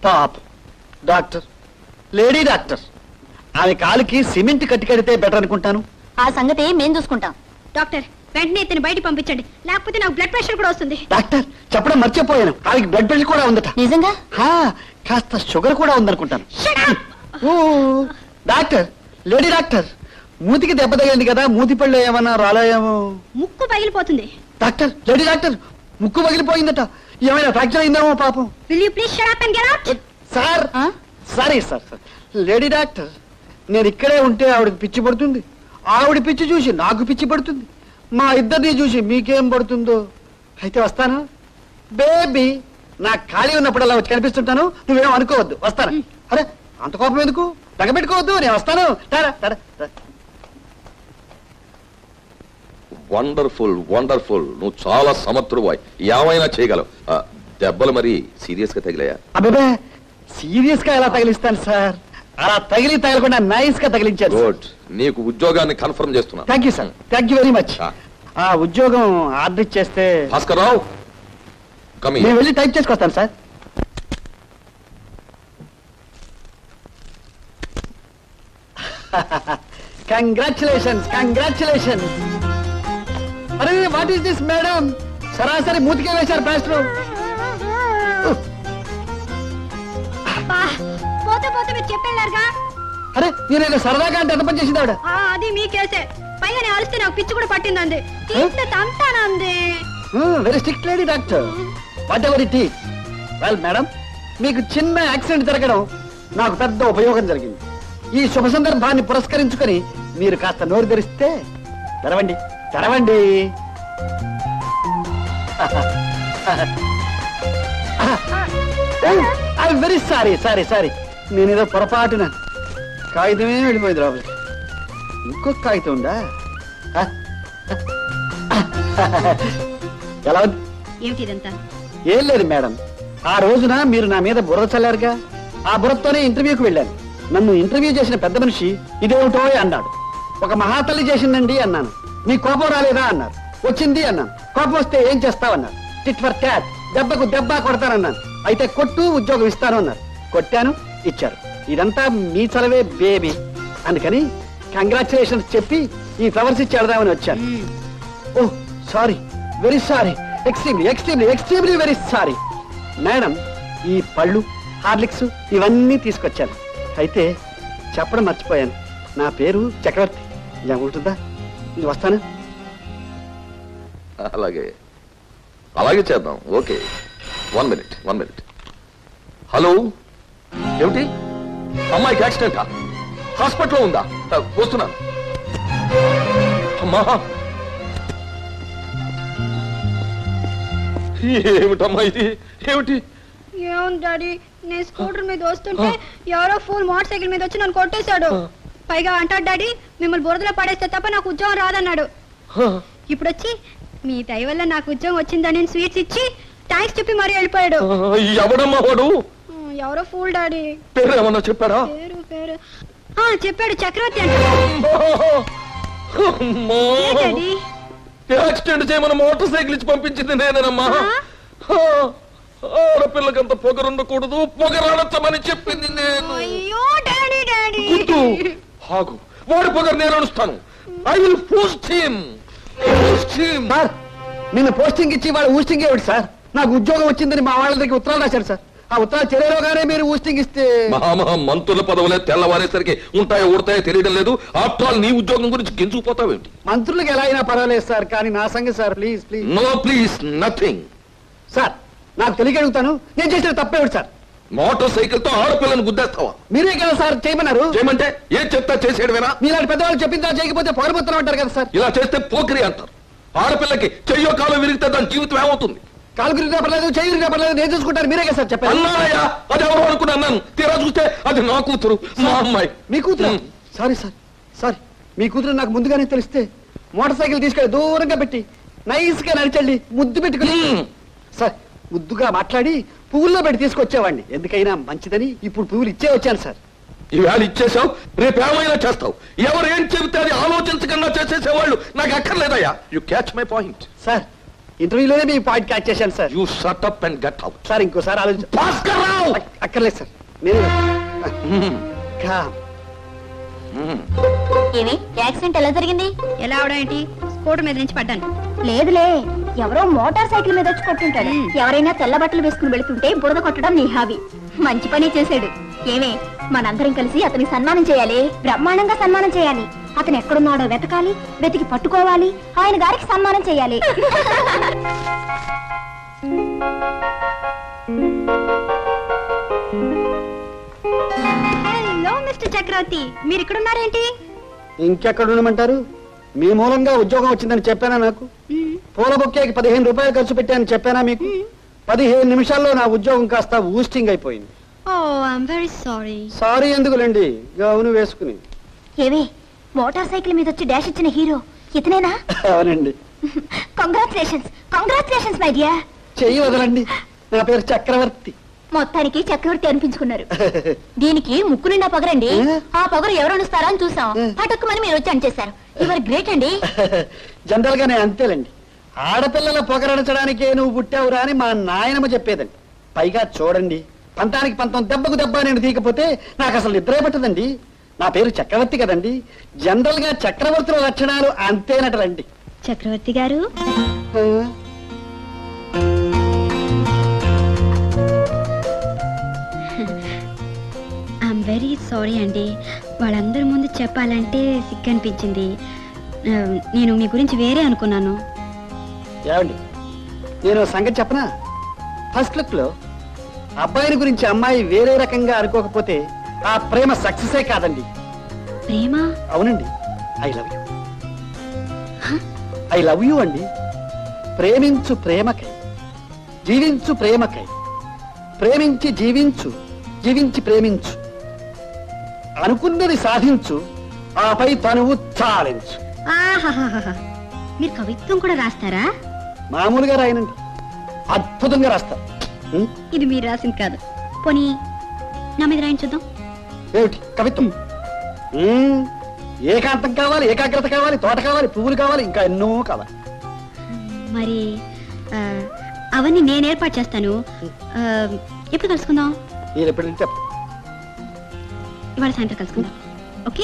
పాప doctor, lady doctor, ఆమె కాలికి సిమెంట్ కట్టి కడితే బెటర్ అనుకుంటాను. ఆ సంగతి మేం చూసుకుంటాం. డాక్టర్ వెంటనే ఇతను బయట పంపించండి, లేకపోతే నాకు బ్లడ్ ప్రెషర్ కూడా వస్తుంది. డాక్టర్ చెప్పడం మర్చిపోయాను, ఆమెకి బ్లడ్ ప్రెషర్ కూడా ఉందట. నిజంగా? కాస్త షుగర్ కూడా ఉందనుకుంటాను. డాక్టర్, లేడీ డాక్టర్, మూతికి దెబ్బ తగిలింది కదా, మూతి పళ్ళు ఏమన్నా రాలేమో? ముక్కు పగిలిపోతుంది. డాక్టర్, లేడీ డాక్టర్, ముక్కు పగిలిపోయిందట, ఏమైనా ఫ్రాక్చర్ అయిందేమో పాపం. Will you please shut up and get out? Sir sorry sir, lady doctor, నేను ఇక్కడే ఉంటే ఆవిడకి పిచ్చి పడుతుంది, ఆవిడ పిచ్చి చూసి నాకు పిచ్చి పడుతుంది, మా ఇద్దరిని చూసి మీకేం పడుతుందో. అయితే వస్తాను బేబీ, నాకు ఖాళీ ఉన్నప్పుడల్లా వచ్చి కనిపిస్తుంటాను, నువ్వేం అనుకోవద్దు, వస్తాను. అరే అంత కోపం ఎందుకు, తగబెట్టుకోవద్దు, నేను వస్తాను. వండర్ఫుల్ వండర్ఫుల్, నువ్వు చాలా సమర్థుడు, ఏమైనా చేయగలవు. దెబ్బలు మరి సీరియస్ గా తగిలాయా? అబ్బాబే సీరియస్ గా ఎలా తగిలిస్తాను సార్, అలా తగలకుండా నైస్ గా తగిలించారు. గుడ్, నీకు ఉద్యోగాన్ని కన్ఫర్మ్ చేస్తున్నా. Thank you sir, thank you very much. ఆ ఉద్యోగం ఆర్డర్ ఇచ్చేస్తే భాస్కర్ రావు నేను వెళ్ళి టైప్ చేసుకొస్తాను సార్. Congratulations congratulations. అరే వాట్ ఈస్ దిస్ మేడం, సరాసరి మూతికే వేశారు ప్లాస్టర్. పోతే పోతే మీరు చెప్పేళ్ళారుగా. అరే నేను సరదాగా అంటే ఎంత పని చేసింది ఆవిడ. అది మీ కేసే, పైగా నేను అరిస్తే నాకు పిచ్చి కూడా పట్టిందండి, తంతానంది. Very strict lady doctor, whatever it is. Well madam, మీకు చిన్న యాక్సిడెంట్ జరగడం నాకు పెద్ద ఉపయోగం జరిగింది. ఈ శుభ సందర్భాన్ని పురస్కరించుకొని మీరు కాస్త నోరు తెరిస్తే. తెరవండి తెరవండి. వెరీ సారీ సారీ సారీ, నేనేదో పొరపాటున కాగితమే వెళ్ళిపోయింది లోపలికి. ఇంకొక కాగితం ఉందా? ఎలా ఉంది? ఏమిటిదంతా? ఏం లేదు మేడం, ఆ రోజున మీరు నా మీద బుర్ర చల్లారుగా, ఆ బుర్రతోనే ఇంటర్వ్యూకి వెళ్ళాను. నన్ను ఇంటర్వ్యూ చేసిన పెద్ద మనిషి ఇదేమిటో అన్నాడు. ఒక మహాతల్లి చేసిందండి అన్నాను. నీ కోపం రాలేదా అన్నారు. వచ్చింది అన్నాను. కోపం వస్తే ఏం చేస్తావన్నారు. టిట్ ఫర్ ట్యాట్, దెబ్బకు దెబ్బ కొడతానన్నాను. అయితే కొట్టు, ఉద్యోగం ఇస్తాను అన్నారు. కొట్టాను, ఇచ్చారు. ఇదంతా మీ చలవే బేబీ. అందుకని కంగ్రాచులేషన్స్ చెప్పి ఈ ఫ్లవర్స్ ఇచ్చి వెళదామని వచ్చాను. ఓహ్ sorry, very sorry, extremely extremely extremely very sorry madam. ఈ పళ్ళు, హార్లిక్స్ ఇవన్నీ తీసుకొచ్చాను. అయితే చెప్పడం మర్చిపోయాను, నా పేరు చక్రవర్తి. ఉంటుందా? ఇది వస్తాను. అలాగే అలాగే చేద్దాం. Okay, 1 minute. హలో, ఏమిటి అమ్మాయికి యాక్సిడెంటా? హాస్పిటల్లో ఉందా? వస్తున్నాను. అమ్మా, ఏమిటమ్మా ఇది? ఏమిటి? ఏముంది డాడీ, నేను స్కూటర్ మీద వస్తుంటే ఎవరో ఫుల్ మోటార్ సైకిల్ మీద వచ్చి నన్ను కొట్టేశాడు. పైగా అంటాడు డాడీ, మిమ్మల్ని బురదలో పడేస్తే తప్ప నాకు ఉద్యోగం రాదన్నాడు. ఇప్పుడు వచ్చి మీ దయ వల్ల నాకు ఉద్యోగం వచ్చిందని స్వీట్స్ ఇచ్చి థ్యాంక్స్ చెప్పి మరీ వెళ్ళిపోయాడు. ఎవడమ్మా వాడు? ఎవరో ఫూల్ డాడీ. పేరు ఏమన్నా చెప్పారా? పేరు చెప్పాడు, చక్రవర్తి అంటే. యాక్సిడెంట్ చేయమని మోటార్ సైకిల్ ఇచ్చి పంపించింది నేనేనమ్మా. ఆడపిల్లకంత పొగరుండకూడదు, పొగరాడచ్చమని చెప్పింది నేను. ఆగు, వాడి పొగరు నేను అడుస్తాను. I will post him. Sir, నిన్న పోస్టింగ్ ఇచ్చి వాడు ఊస్టింగ్ ఏమిటి సార్? నాకు ఉద్యోగం వచ్చిందని మా వాళ్ళ దగ్గర ఉత్తరాలు రాశారు సార్. ఆ ఉత్తరాలు చెరలోగానే మీరు ఊస్టింగ్ ఇస్తే. మంత్రుల పదవులే తెల్లవారేసరికి ఉంటాయో ఊడతాయో తెలియడం లేదు. ఆఫ్టర్ ఆల్ నీ ఉద్యోగం గురించి గింజుకుపోతావేంటి? మంత్రులకు ఎలా అయినా పర్వాలేదు సార్, కానీ నా సంగతి sir please please. No please nothing. Sir నాకు తెలియక అడుగుతాను, నేను చేసిన తప్పేమిటి సార్? మోటార్ సైకిల్ తో ఆడపిల్లను గుద్దేస్తావా? మీరే కదా సార్ చేయమన్నారు. చేయమంటే ఏం చెప్తా చేసేయడమేనా? మీలాంటి పెద్దవాళ్ళు చెప్పిందా చేయకపోతే పొరబోత్తనం అంటారు కదా సార్. ఇలా చేస్తే పోకిరి అంటారు. ఆడపిల్లకి చెయ్యో కాలం విరిగితే దాని జీవితం ఏమవుతుంది? కాలు గురిగినా పర్లేదు, చెయ్యి గురిగినా పర్లేదు, నేను చూసుకుంటాను. మీరే కదా సార్ చెప్పారు. అన్నాయా, అది ఎవరు అనుకుని అన్నాను. తీరా చూస్తే అది నా కూతురు, మా అమ్మాయి. మీ కూతురు? Sorry sir, sorry. మీ కూతురు నాకు ముందుగానే తెలిస్తే మోటార్ సైకిల్ తీసుకెళ్ళి దూరంగా పెట్టి నైస్ గా నడిచండి ముద్దు పెట్టుకుని సార్, ముద్దుగా మాట్లాడి పువ్వుల్లో పెట్టి తీసుకొచ్చేవాడిని. ఎందుకైనా మంచిదని ఇప్పుడు పువ్వులు ఇచ్చే వచ్చాను సార్. ఈవేళ ఇచ్చేసావు, రేపు ఏమైనా చేస్తావు. ఎవరు ఏం చెబితే అది ఆలోచించకుండా చేసేసేవాళ్ళు నాకు అక్కర్లేదయ్యా. You catch my point. Sir ఇంటర్వ్యూలోనే మీ పాయింట్ క్యాచ్ చేశాను sir. You shut up and get out. Sir ఇంకోసారి ఆలోచించ. భాస్కర్ రావు, అక్కర్లేదు సార్ నేను Come. ఏమి యాక్సిడెంట్ ఎలా జరిగింది? ఎలా అవడం ఏంటి? స్కూటర్ మీద నుంచి పడ్డాను. లేదులే, ఎవరో మోటార్ సైకిల్ మీద వచ్చి కొట్టుంటాడు. ఎవరైనా తెల్ల బట్టలు వేసుకుని వెళుతుంటే బురద కొట్టడం నీ హాబీ. మంచి పని చేశాడు. ఏమే, మనందరం కలిసి అతనికి సన్మానం చేయాలి. బ్రహ్మాండంగా సన్మానం చేయాలి. అతను ఎక్కడున్నాడో వెతకాలి, వెతికి పట్టుకోవాలి, ఆయన గారికి సన్మానం చేయాలి. హలో మిస్టర్ చక్రవర్తి, మీరు ఇక్కడ ఉన్నారేంటి? ఇంకెక్కడ ఉండమంటారు? మీ మూలంగా ఉద్యోగం వచ్చిందని చెప్పానా? నాకు పూల బొక్కేకి 15 రూపాయలు ఖర్చు పెట్టానని చెప్పానా మీకు? 15 నిమిషాల్లో నా ఉద్యోగం కాస్త ఊస్టింగ్ అయిపోయింది. ఓ ఐఎమ్ వెరీ సారీ. సారీ ఎందుకులేండి, గౌను వేసుకుని. ఏవే, మోటార్ సైకిల్ మీద వచ్చి డాష్ ఇచ్చిన హీరో ఇతనేనా? అవునండి. Congratulations my dear. చెయ్యి వదలండి, నా పేరు చక్రవర్తి. మొత్తానికి చక్రవర్తి అనిపించుకున్నారు. దీనికి ముక్కు నిండా పొగరండి. ఆ పొగరు ఎవరు అనిస్తారా అని చూసాం. పటక్కుమని మీరు వచ్చి అంచేశారు. యువర్ గ్రేట్ అండి. జనరల్ గా నేను అంతేలండి. ఆడపిల్లల పొగరడచడానికే నువ్వు పుట్టావురా అని మా నాయనమ్మ చెప్పేదండి. పైగా చూడండి, పంతానికి పంతం, దెబ్బకు దెబ్బ నేను తీయకపోతే నాకు అసలు నిద్రే పట్టదండి. నా పేరు చక్రవర్తి కదండి. జనరల్ గా చక్రవర్తుల లక్షణాలు అంతేనటండి. చక్రవర్తి గారు, ఐఎమ్ వెరీ సారీ అండి. వాళ్ళందరి ముందు చెప్పాలంటే సిగ్గు అనిపించింది. నేను మీ గురించి వేరే అనుకున్నాను. ఏమండి, నేను సంగతి చెప్పనా? ఫస్ట్ లుక్ లో అబ్బాయిని గురించి అమ్మాయి వేరే రకంగా అనుకోకపోతే ఆ ప్రేమ సక్సెసే కాదండి. ప్రేమ? అవునండి. I love you. I love you అండి. ప్రేమించు ప్రేమకై, జీవించు ప్రేమకై, ప్రేమించి జీవించు, జీవించి ప్రేమించు, అనుకున్నది సాధించు, ఆపై తనువు చాలించు. ఆహాహాహా, మీరు కవిత్వం కూడా రాస్తారా? మామూలుగా రాయనండి, అద్భుతంగా రాస్తా. ఇది మీరు రాసింది కాదు. పోనీ నా మీద రాయని చూద్దాం. ఏమిటి కవిత్వం? ఏకాంతం కావాలి, ఏకాగ్రత కావాలి, తోట కావాలి, పువ్వులు కావాలి, ఇంకా ఎన్నో కావాలి. మరి అవన్నీ నేను ఏర్పాటు చేస్తాను. ఎప్పుడు కలుసుకుందాం? మీరు ఎప్పుడు ఇవాళ సాయంత్రం కలుసుకుందాం. ఓకే.